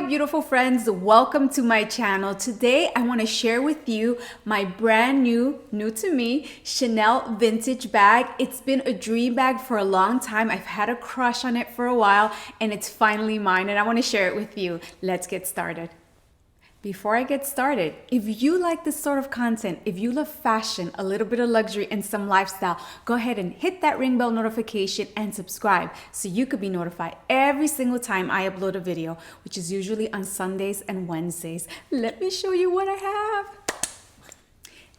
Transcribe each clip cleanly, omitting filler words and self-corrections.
beautiful friends, welcome to my channel. Today I want to share with you my brand new to me Chanel vintage bag. It's been a dream bag for a long time. I've had a crush on it for a while and it's finally mine and I want to share it with you. Let's get started. Before I get started, if you like this sort of content, if you love fashion, a little bit of luxury and some lifestyle, go ahead and hit that ring bell notification and subscribe so you could be notified every single time I upload a video, which is usually on Sundays and Wednesdays. Let me show you what I have.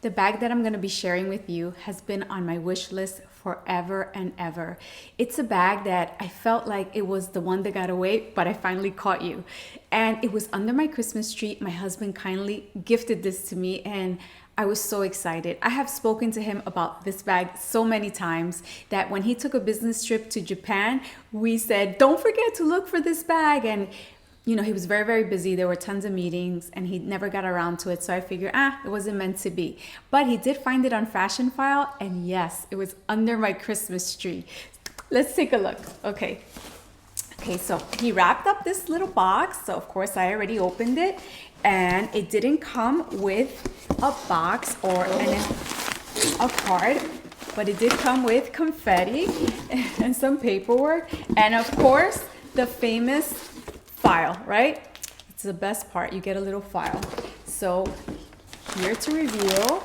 The bag that I'm going to be sharing with you has been on my wish list forever and ever. It's a bag that I felt like it was the one that got away, but I finally caught you. And it was under my Christmas tree. My husband kindly gifted this to me and I was so excited. I have spoken to him about this bag so many times that when he took a business trip to Japan, we said, don't forget to look for this bag. And you know, he was very, very busy. There were tons of meetings and he never got around to it. So I figured, it wasn't meant to be. But he did find it on Fashion File. And yes, it was under my Christmas tree. Let's take a look. Okay, so he wrapped up this little box. So of course I already opened it. And it didn't come with a box or a card. But it did come with confetti and some paperwork. And of course, the famous file, right? It's the best part. You get a little file. So here to reveal,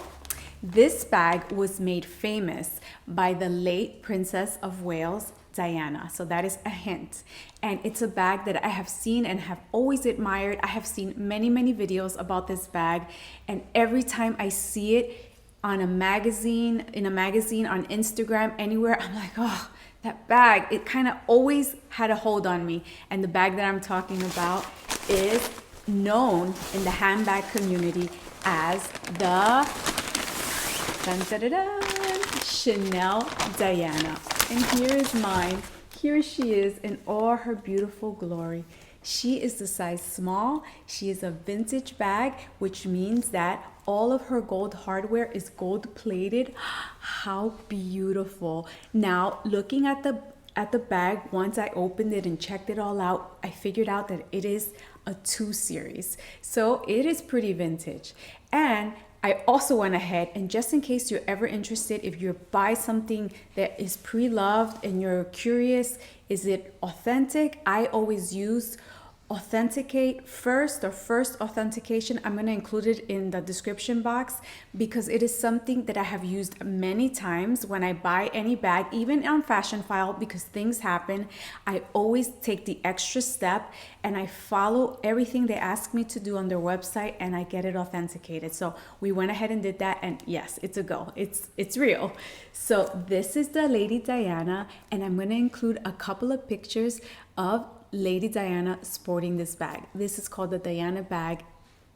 this bag was made famous by the late Princess of Wales, Diana. So that is a hint. And it's a bag that I have seen and have always admired. I have seen many, many videos about this bag. And every time I see it on a magazine, on Instagram, anywhere, I'm like, oh, that bag, it kind of always had a hold on me. And the bag that I'm talking about is known in the handbag community as the Chanel Diana. And here is mine. Here she is in all her beautiful glory. She is the size small. She is a vintage bag, which means that all of her gold hardware is gold plated. How beautiful. Now, looking at the bag, once I opened it and checked it all out, I figured out that it is a 2 series. So it is pretty vintage. And I also went ahead and just in case you're ever interested, if you buy something that is pre-loved and you're curious, is it authentic? I always use Authenticate First or First Authentication. I'm going to include it in the description box because it is something that I have used many times when I buy any bag, even on Fashion File, because things happen. I always take the extra step and I follow everything they ask me to do on their website and I get it authenticated. So we went ahead and did that and yes, it's a go. It's real. So this is the Lady Diana and I'm going to include a couple of pictures of Lady Diana sporting this bag. This is called the Diana bag,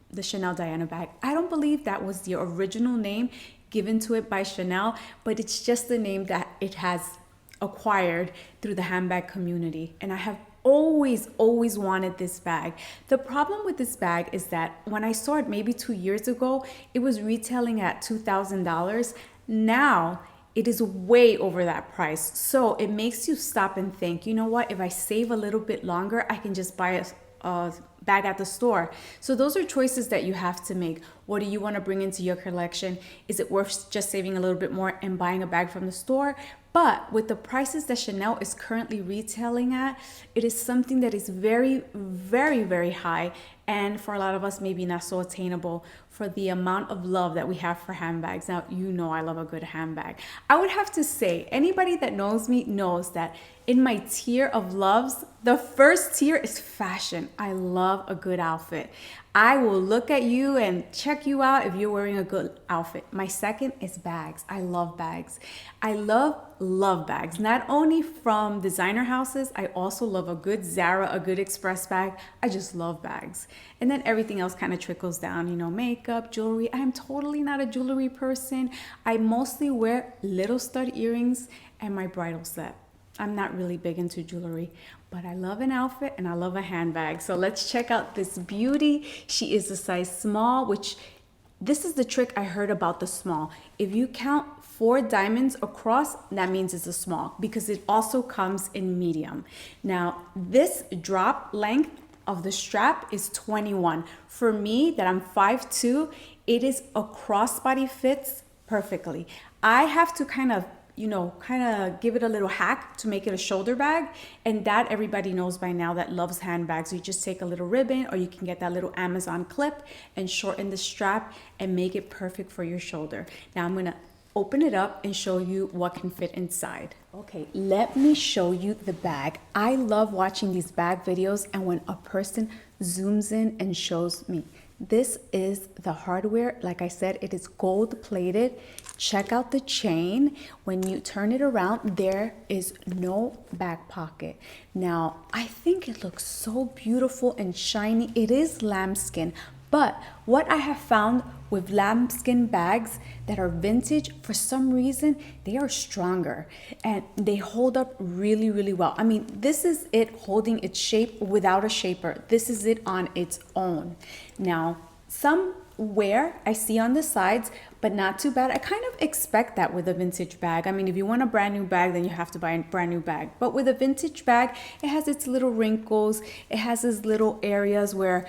the Chanel Diana bag. I don't believe that was the original name given to it by Chanel, but it's just the name that it has acquired through the handbag community. And I have always wanted this bag. The problem with this bag is that when I saw it maybe 2 years ago, it was retailing at $2,000. Now, it is way over that price. So it makes you stop and think, you know what, if I save a little bit longer, I can just buy a bag at the store. So those are choices that you have to make. What do you want to bring into your collection? Is it worth just saving a little bit more and buying a bag from the store? But with the prices that Chanel is currently retailing at, it is something that is very, very, very high. And for a lot of us, maybe not so attainable for the amount of love that we have for handbags. Now, you know I love a good handbag. I would have to say, anybody that knows me knows that in my tier of loves, the first tier is fashion. I love a good outfit. I will look at you and check you out if you're wearing a good outfit. My second is bags. I love bags. I love bags. Not only from designer houses, I also love a good Zara, a good Express bag. I just love bags. And then everything else kind of trickles down, you know, makeup, jewelry. I am totally not a jewelry person. I mostly wear little stud earrings and my bridal set. I'm not really big into jewelry, but I love an outfit and I love a handbag. So let's check out this beauty. She is a size small, which this is the trick I heard about the small. If you count 4 diamonds across, that means it's a small because it also comes in medium. Now, this drop length of the strap is 21. For me, that I'm 5'2", it is a crossbody fits perfectly. I have to kind of give it a little hack to make it a shoulder bag. And that everybody knows by now that loves handbags. You just take a little ribbon, or you can get that little Amazon clip and shorten the strap and make it perfect for your shoulder. Now I'm gonna open it up and show you what can fit inside. Okay, let me show you the bag. I love watching these bag videos, and when a person zooms in and shows me. This is the hardware. Like I said, it is gold plated. Check out the chain. When you turn it around, there is no back pocket. Now, I think it looks so beautiful and shiny. It is lambskin, but what I have found with lambskin bags that are vintage, for some reason, they are stronger and they hold up really, really well. I mean, this is it holding its shape without a shaper. This is it on its own. Now, some wear I see on the sides, but not too bad. I kind of expect that with a vintage bag. I mean, if you want a brand new bag, then you have to buy a brand new bag. But with a vintage bag, it has its little wrinkles. It has its little areas where,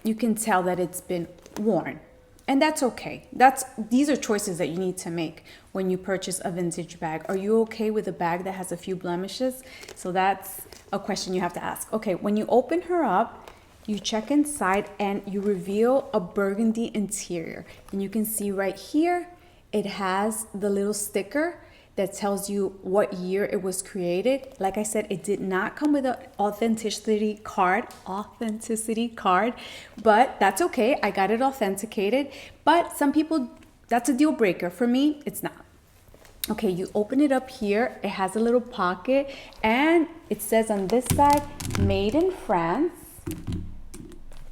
you can tell that it's been worn. And that's okay. These are choices that you need to make when you purchase a vintage bag. Are you okay with a bag that has a few blemishes? So that's a question you have to ask. Okay, when you open her up, you check inside and you reveal a burgundy interior. And you can see right here, it has the little sticker that tells you what year it was created. Like I said, it did not come with an authenticity card, but that's okay. I got it authenticated, but some people, that's a deal breaker. For me, it's not. Okay, you open it up here. It has a little pocket, and it says on this side, made in France.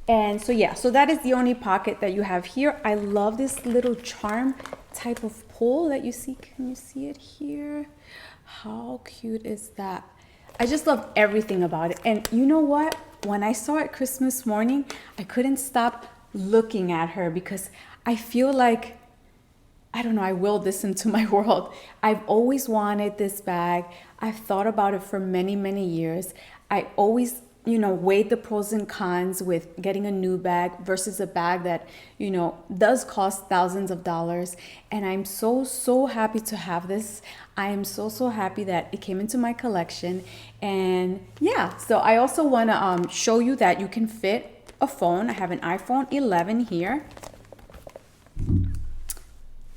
And so yeah, so that is the only pocket that you have here. I love this little charm type of pull that you see. Can you see it here? How cute is that? I just love everything about it. And you know what? When I saw it Christmas morning, I couldn't stop looking at her because I feel like, I don't know, I willed this into my world. I've always wanted this bag. I've thought about it for many, many years. I always weighed the pros and cons with getting a new bag versus a bag that, does cost thousands of dollars. And I'm so happy to have this. I am so happy that it came into my collection. And yeah, so I also want to show you that you can fit a phone. I have an iPhone 11 here.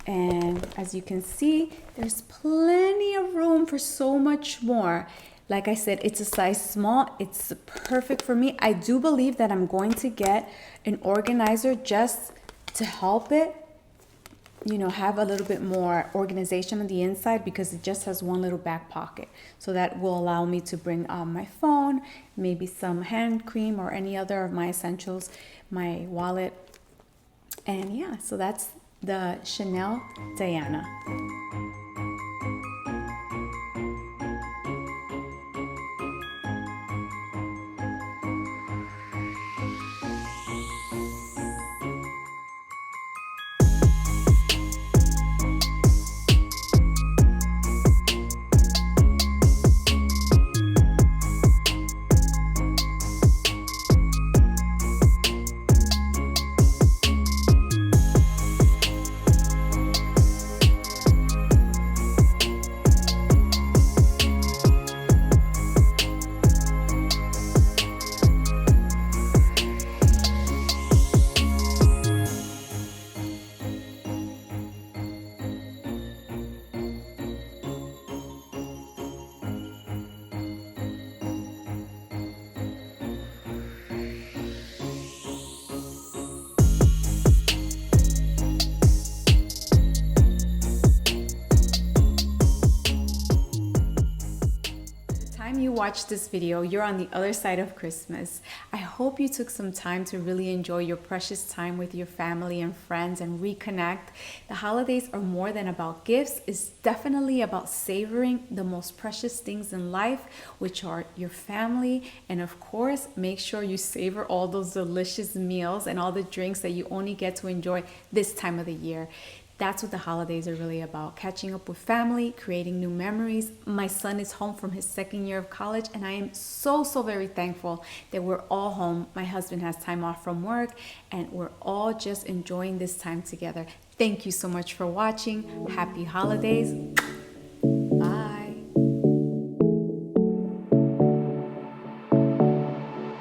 And as you can see, there's plenty of room for so much more. Like I said, it's a size small. It's perfect for me. I do believe that I'm going to get an organizer just to help it, have a little bit more organization on the inside, because it just has one little back pocket. So that will allow me to bring my phone, maybe some hand cream or any other of my essentials, my wallet. And yeah, so that's the Chanel Diana. You watch this video, you're on the other side of Christmas. I hope you took some time to really enjoy your precious time with your family and friends and reconnect. The holidays are more than about gifts. It's definitely about savoring the most precious things in life, which are your family. And of course, make sure you savor all those delicious meals and all the drinks that you only get to enjoy this time of the year. That's what the holidays are really about. Catching up with family, creating new memories. My son is home from his second year of college, and I am so very thankful that we're all home. My husband has time off from work, and we're all just enjoying this time together. Thank you so much for watching. Happy holidays.